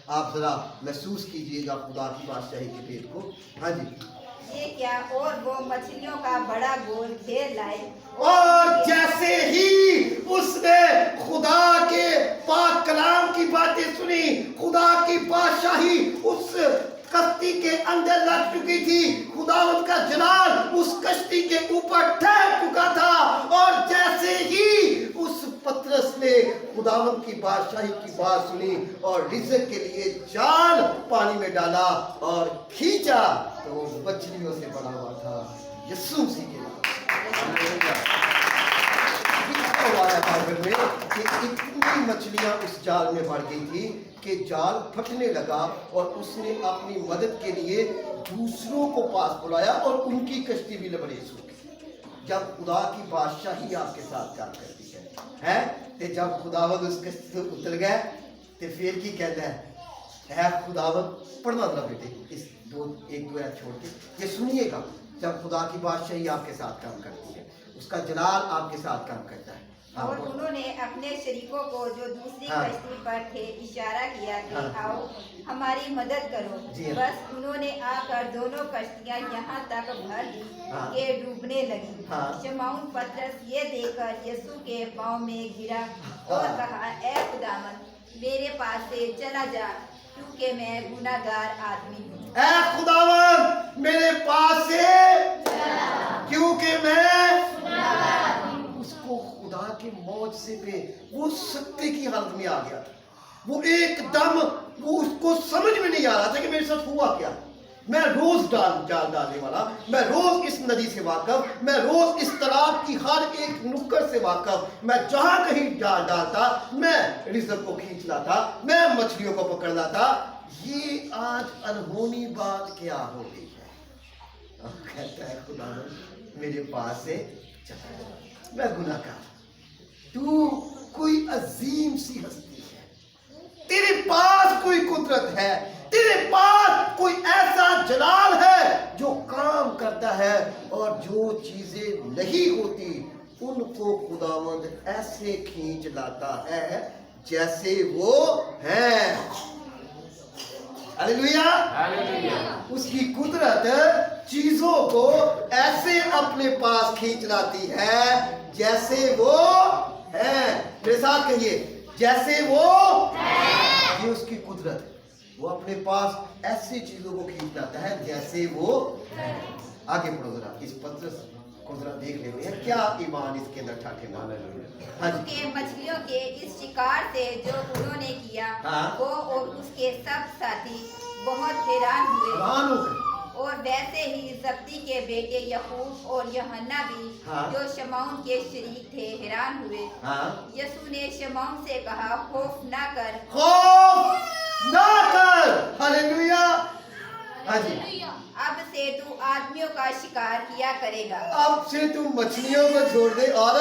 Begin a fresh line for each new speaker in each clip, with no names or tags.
آپ ذرا محسوس کیجئے گا خدا کی بادشاہی کے بھید کو۔ ہاں جی،
یہ کیا، اور وہ مچھلیوں کا بڑا گول گھیر لائے،
اور جیسے ہی اس نے خدا کے پاک کلام کی باتیں سنی، خدا کی بادشاہی اس کشتی کے اندر لگ چکی تھی، خداوند کا جلال اس کشتی کے اوپر ٹھہر چکا تھا، اور جیسے ہی اس پطرس نے خداوند کی بادشاہی کی بات سنی اور رزق کے لیے جال پانی میں ڈالا اور کھینچا تو وہ مچھلیوں سے بڑا ہوا تھا یسوع مسیح کے نام میں کہ اتنی مچھلیاں اس جال میں بڑھ گئی تھی کہ جال پھٹنے لگا، اور اس نے اپنی مدد کے لیے دوسروں کو پاس بلایا اور ان کی کشتی بھی لبریز ہو گئی۔ جب خدا کی بادشاہی آپ کے ساتھ کام کرتی ہے تو جب خداوند اس کشتی سے اتر گئے تو پھر کی کہتا ہے، اے خداوند، پڑھنا ذرا بیٹے اس ایک دو آیت چھوڑ کے یہ سنیے گا۔ جب خدا کی بادشاہی آپ کے ساتھ کام کرتی ہے، اس کا جلال آپ کے ساتھ کام کرتا ہے۔
اور انہوں نے اپنے شریکوں کو جو دوسری کشتی پر تھے اشارہ کیا کہ آؤ ہماری مدد کرو، بس انہوں نے آ کر دونوں کشتیاں یہاں تک بھر دی کہ ڈوبنے لگی۔ شمعون پطرس یہ دیکھ کر یسوع کے پاؤں میں گرا اور کہا، اے خداوند، میرے پاس سے چلا جا، کیونکہ میں گناہ گار آدمی ہوں۔
اے خداوند، میرے پاس سے کیونکہ میں اس کو خدا کے معجزے پہ وہ سکتے کی حالت میں آ گیا تھا۔ وہ ایک دم وہ اس کو سمجھ میں نہیں آ رہا تھا کہ میرے ساتھ ہوا کیا۔ میں روز جال ڈالنے والا، میں روز اس ندی سے واقف، میں روز اس تالاب کی ہر ایک نکڑ سے واقف، میں جہاں کہیں جال ڈالتا میں رزق کو کھینچ لاتا، میں مچھلیوں کو پکڑ لاتا۔ یہ آج انہونی بات کیا ہو گئی ہے؟ اور کہتا ہے خداوند میرے پاس سے چلا جا، میں گناہ گار، تو کوئی عظیم سی ہستی ہے، تیرے پاس کوئی قدرت ہے، تیرے پاس کوئی ایسا جلال ہے جو کام کرتا ہے، اور جو چیزیں نہیں ہوتی ان کو خداوند ایسے کھینچ لاتا ہے جیسے وہ ہیں۔ ہاللیلویہ۔ اس کی قدرت چیزوں کو ایسے اپنے پاس کھینچ لاتی ہے جیسے وہ ہیں۔ میرے ساتھ کہیے، جیسے وہ ہیں۔ یہ اس کی قدرت ہے، وہ اپنے پاس ایسی چیزوں کو کھینچ لاتا ہے جیسے وہ ہیں۔ آگے پڑھو ذرا، اس پطرس کو ذرا دیکھ لیتے ہیں کیا ایمان اس کے اندر ٹھاٹھے مانا
کہ مچھلیوں کے اس شکار سے جو انہوں نے کیا، وہ اور اس کے سب ساتھی بہت حیران ہوئے، اور ویسے ہی زبدی کے بیٹے یعقوب اور یوحنا بھی جو شمعون کے شریک تھے حیران ہوئے۔ یسوع نے شمعون سے کہا، خوف نہ کر،
خوف نہ کر۔ ہاللیلویہ۔ ہاں جی،
اب سے تو آدمیوں کا شکار کیا کرے گا۔
اب سے تو مچھلیوں کو چھوڑ دے اور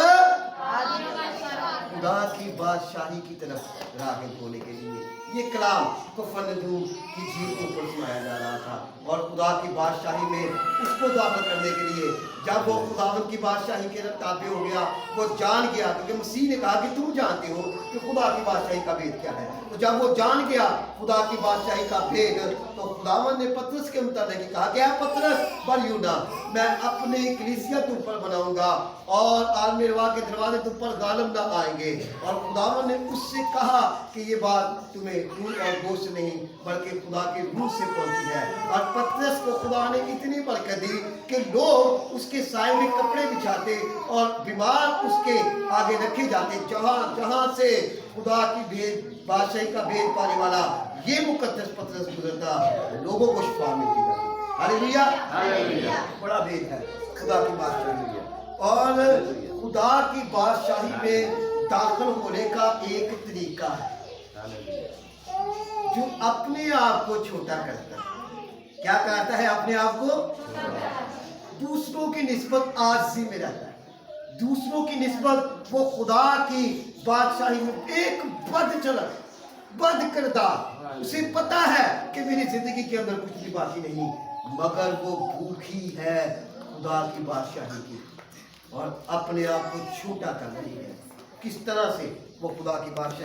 خدا کی بادشاہی کی طرف راغب ہونے کے لیے۔ یہ کلام کفر ندوم کی جھیل کے اوپر سنایا جا رہا تھا، اور خدا کی بادشاہی میں اس کو داخل کرنے کے لیے جب وہ خداوند کی بادشاہی کے تابع ہو گیا، وہ جان گیا، کیونکہ مسیح نے کہا کہ تم جانتے ہو کہ خدا کی بادشاہی کا بھید کیا ہے۔ تو جب وہ جان گیا خدا کی بادشاہی کا بھید، تو خداوند نے پطرس کے متعلق کہا کہ اے پطرس بریونا، میں اپنی کلیسیا تم پر بناؤں گا، اور عالم روا کے دروازے تم پر غالب نہ آئیں گے۔ اور خداوند نے اس سے کہا کہ یہ بات تمہیں خون اور گوشت نہیں بلکہ خدا کی روح سے پہنچی ہے۔ اور پطرس کو خدا نے اتنی برکت دی کہ لوگ اس کے سائے میں کپڑے بچھاتے اور بیمار اس کے آگے رکھے جاتے، جہاں جہاں سے خدا کی بادشاہی کا بھید پانے والا یہ مقدس پطرس گزرتا، لوگوں کو شفا ملتی جاتی۔ ہاللیلویہ۔ بڑا بھید ہے خدا کی بادشاہی میں، اور خدا کی بادشاہی میں داخل ہونے کا ایک طریقہ ہے جو اپنے آپ کو چھوٹا کرتا ہے۔ کیا کہتا ہے؟ اپنے آپ کو دوسروں کی نسبت عاجزی میں رہتا ہے، دوسروں کی نسبت وہ خدا کی بادشاہی میں ایک بد چلن، بد کردار، اسے پتا ہے کہ میری زندگی کے اندر کچھ بھی باقی نہیں، مگر وہ بھوکی ہے خدا کی بادشاہی کی، اور اپنے آپ کو چھوٹا کر رہی ہے۔ کس طرح سے وہ خدا کی بادشاہی